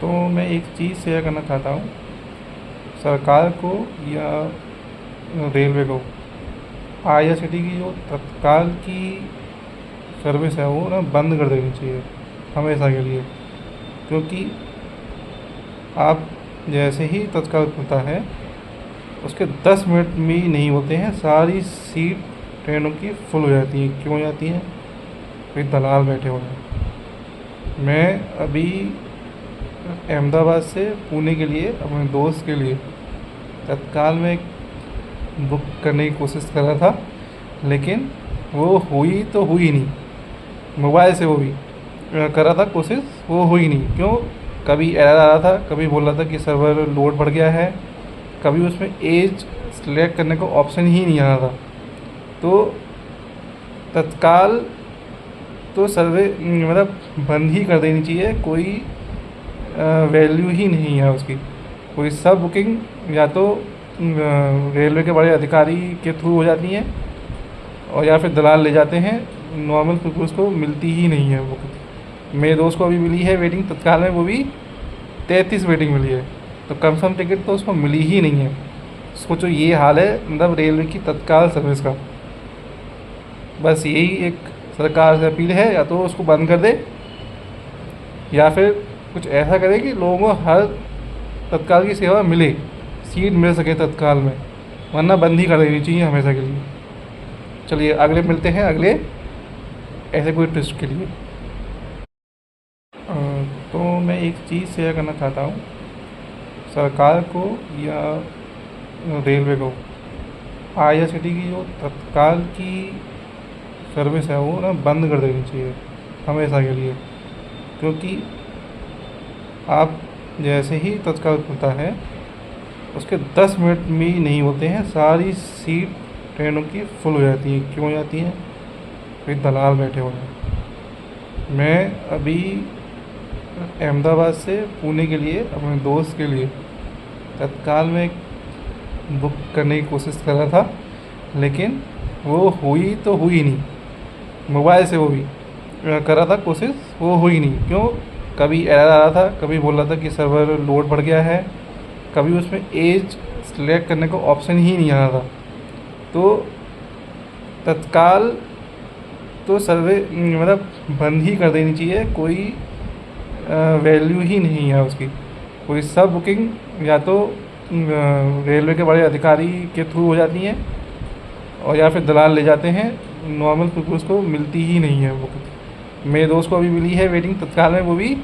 तो मैं एक चीज़ शेयर करना चाहता हूँ सरकार को या रेलवे को। IRCTC की जो तत्काल की सर्विस है वो ना बंद कर देनी चाहिए हमेशा के लिए, क्योंकि आप जैसे ही तत्काल खुलता है उसके 10 मिनट भी नहीं होते हैं सारी सीट ट्रेनों की फुल हो जाती हैं। क्यों हो जाती हैं? कोई दलाल बैठे हुए हैं। मैं अभी अहमदाबाद से पुणे के लिए अपने दोस्त के लिए तत्काल में बुक करने की कोशिश कर रहा था, लेकिन वो हुई तो हुई नहीं। मोबाइल से वो भी कर रहा था कोशिश, वो हुई नहीं। क्यों? कभी एरर आ रहा था, कभी बोल रहा था कि सर्वर लोड बढ़ गया है, कभी उसमें एज सेलेक्ट करने का ऑप्शन ही नहीं आ रहा था। तो तत्काल तो सर्वे मतलब बंद ही कर देनी चाहिए। कोई वैल्यू ही नहीं है उसकी। कोई सब बुकिंग या तो रेलवे के बड़े अधिकारी के थ्रू हो जाती हैं और या फिर दलाल ले जाते हैं। नॉर्मल पीपल्स को मिलती ही नहीं है बुकिंग। मेरे दोस्त को अभी मिली है वेटिंग तत्काल में, वो भी 33 वेटिंग मिली है। तो कंफर्म टिकट तो उसको मिली ही नहीं है। सोचो ये हाल है मतलब रेलवे की तत्काल सर्विस का। बस यही एक सरकार से अपील है, या तो उसको बंद कर दे या फिर कुछ ऐसा करे कि लोगों को हर तत्काल की सेवा मिले, सीट मिल सके तत्काल में, वरना बंद ही कर देनी चाहिए हमेशा के लिए। चलिए अगले मिलते हैं अगले ऐसे कोई ट्विस्ट के लिए। तो मैं एक चीज़ शेयर करना चाहता हूँ सरकार को या रेलवे को। IRCTC की जो तत्काल की सर्विस है वो ना बंद कर देनी चाहिए हमेशा के लिए, क्योंकि आप जैसे ही तत्काल खुलता है उसके 10 मिनट भी नहीं होते हैं सारी सीट ट्रेनों की फुल हो जाती हैं। क्यों हो जाती हैं? कोई दलाल बैठे हुए हैं। मैं अभी अहमदाबाद से पुणे के लिए अपने दोस्त के लिए तत्काल में बुक करने की कोशिश कर रहा था, लेकिन वो हुई तो हुई नहीं। मोबाइल से वो भी कर रहा था कोशिश, वो हुई नहीं। क्यों? कभी एरर आ रहा था, कभी बोल रहा था कि सर्वर लोड बढ़ गया है, कभी उसमें एज सेलेक्ट करने का ऑप्शन ही नहीं आ रहा था। तो तत्काल तो सर्वे मतलब बंद ही कर देनी चाहिए। कोई वैल्यू ही नहीं है उसकी। कोई सब बुकिंग या तो रेलवे के बड़े अधिकारी के थ्रू हो जाती हैं और या फिर दलाल ले जाते हैं। नॉर्मल पीपल्स को मिलती ही नहीं है बुकिंग। मेरे दोस्त को अभी मिली है वेटिंग तत्काल में, वो भी